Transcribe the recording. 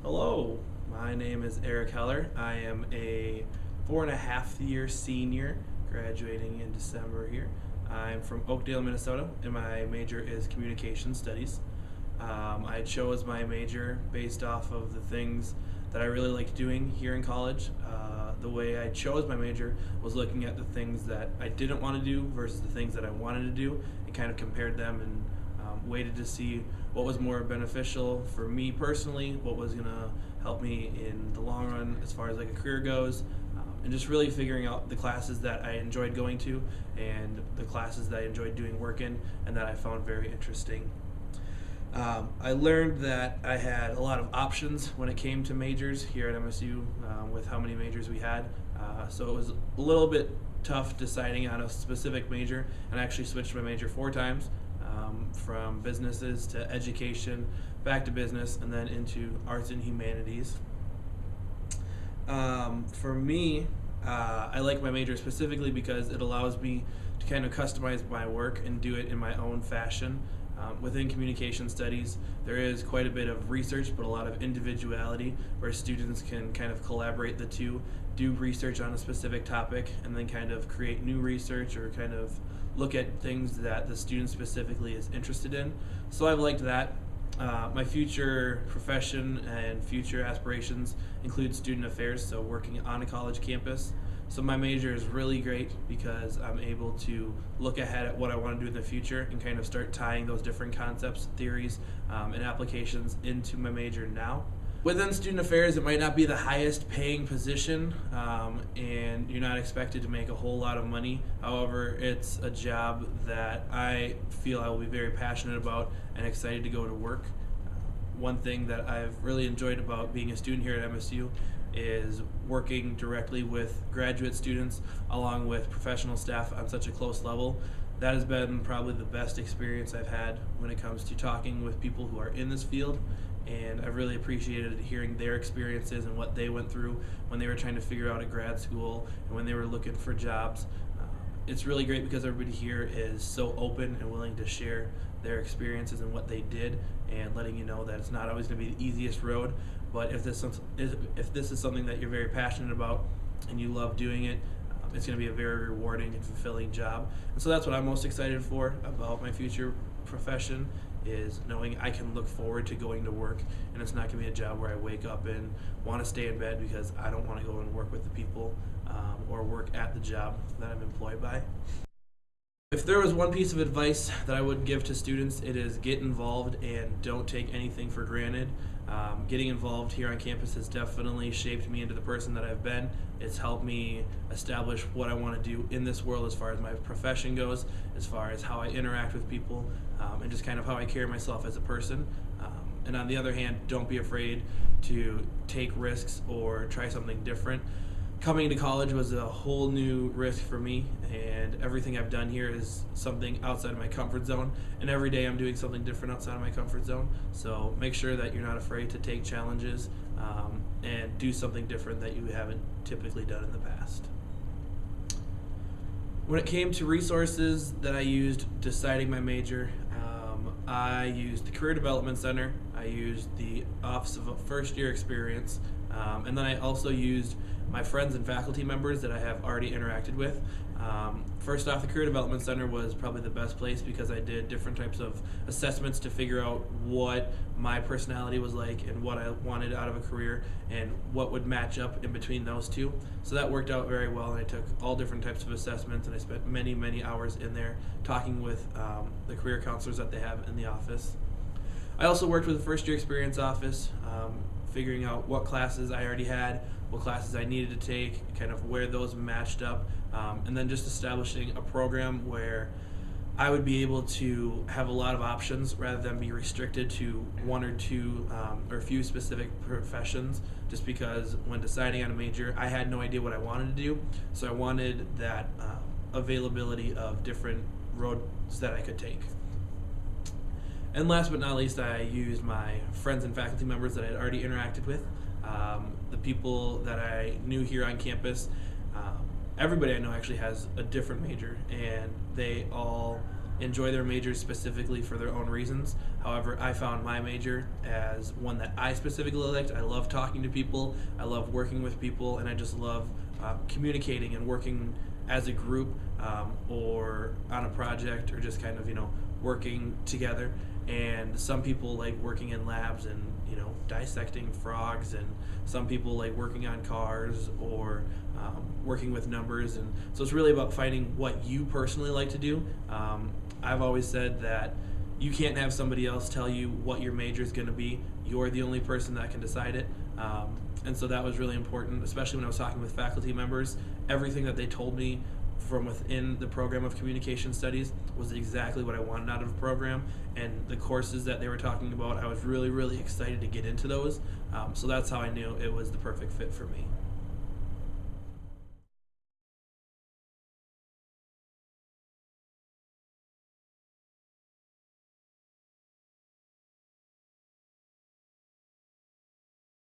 Hello, my name is Erik Heller. I am a 4.5 year senior graduating in December here. I'm from Oakdale, Minnesota, and my major is communication studies. I chose my major based off of the things that I really liked doing here in college. The way I chose my major was looking at the things that I didn't want to do versus the things that I wanted to do and kind of compared them and waited to see what was more beneficial for me personally, what was going to help me in the long run as far as like a career goes, and just really figuring out the classes that I enjoyed going to and the classes that I enjoyed doing work in and that I found very interesting. I learned that I had a lot of options when it came to majors here at MSU with how many majors we had. So it was a little bit tough deciding on a specific major, and I actually switched my major 4 times from businesses to education, back to business, and then into arts and humanities. For me, I like my major specifically because it allows me to kind of customize my work and do it in my own fashion. Within communication studies, there is quite a bit of research, but a lot of individuality where students can kind of collaborate the two, do research on a specific topic, and then kind of create new research or kind of look at things that the student specifically is interested in. So I've liked that. My future profession and future aspirations include student affairs, so working on a college campus. So my major is really great because I'm able to look ahead at what I want to do in the future and kind of start tying those different concepts, theories, and applications into my major now. Within student affairs, it might not be the highest paying position, and you're not expected to make a whole lot of money. However, it's a job that I feel I will be very passionate about and excited to go to work. One thing that I've really enjoyed about being a student here at MSU is working directly with graduate students along with professional staff on such a close level. That has been probably the best experience I've had when it comes to talking with people who are in this field, and I've really appreciated hearing their experiences and what they went through when they were trying to figure out a grad school and when they were looking for jobs. It's really great because everybody here is so open and willing to share their experiences and what they did, and letting you know that it's not always going to be the easiest road, but if this is something that you're very passionate about and you love doing it, it's going to be a very rewarding and fulfilling job. And so that's what I'm most excited for about my future profession, is knowing I can look forward to going to work, and it's not going to be a job where I wake up and want to stay in bed because I don't want to go and work with the people or work at the job that I'm employed by. If there was one piece of advice that I would give to students, it is get involved and don't take anything for granted. Getting involved here on campus has definitely shaped me into the person that I've been. It's helped me establish what I want to do in this world as far as my profession goes, as far as how I interact with people, and just kind of how I carry myself as a person. And on the other hand, don't be afraid to take risks or try something different. Coming to college was a whole new risk for me, and everything I've done here is something outside of my comfort zone, and every day I'm doing something different outside of my comfort zone. So make sure that you're not afraid to take challenges and do something different that you haven't typically done in the past. When it came to resources that I used deciding my major, I used the Career Development Center, I used the Office of First Year Experience, and then I also used my friends and faculty members that I have already interacted with. First off, the Career Development Center was probably the best place because I did different types of assessments to figure out what my personality was like and what I wanted out of a career and what would match up in between those two. So that worked out very well, and I took all different types of assessments, and I spent many, many hours in there talking with the career counselors that they have in the office. I also worked with the First Year Experience office, figuring out what classes I already had, what classes I needed to take, kind of where those matched up, and then just establishing a program where I would be able to have a lot of options rather than be restricted to one or two or a few specific professions, just because when deciding on a major, I had no idea what I wanted to do, so I wanted that availability of different roads that I could take. And last but not least, I used my friends and faculty members that I had already interacted with, the people that I knew here on campus. Everybody I know actually has a different major, and they all enjoy their majors specifically for their own reasons. However, I found my major as one that I specifically liked. I love talking to people, I love working with people, and I just love communicating and working as a group, or on a project, or just kind of, working together. And some people like working in labs and, dissecting frogs, and some people like working on cars, or working with numbers. And so it's really about finding what you personally like to do. I've always said that you can't have somebody else tell you what your major is going to be. You're the only person that can decide it. And so that was really important, especially when I was talking with faculty members. Everything that they told me from within the program of communication studies was exactly what I wanted out of a program. And the courses that they were talking about, I was really, really excited to get into those. So that's how I knew it was the perfect fit for me.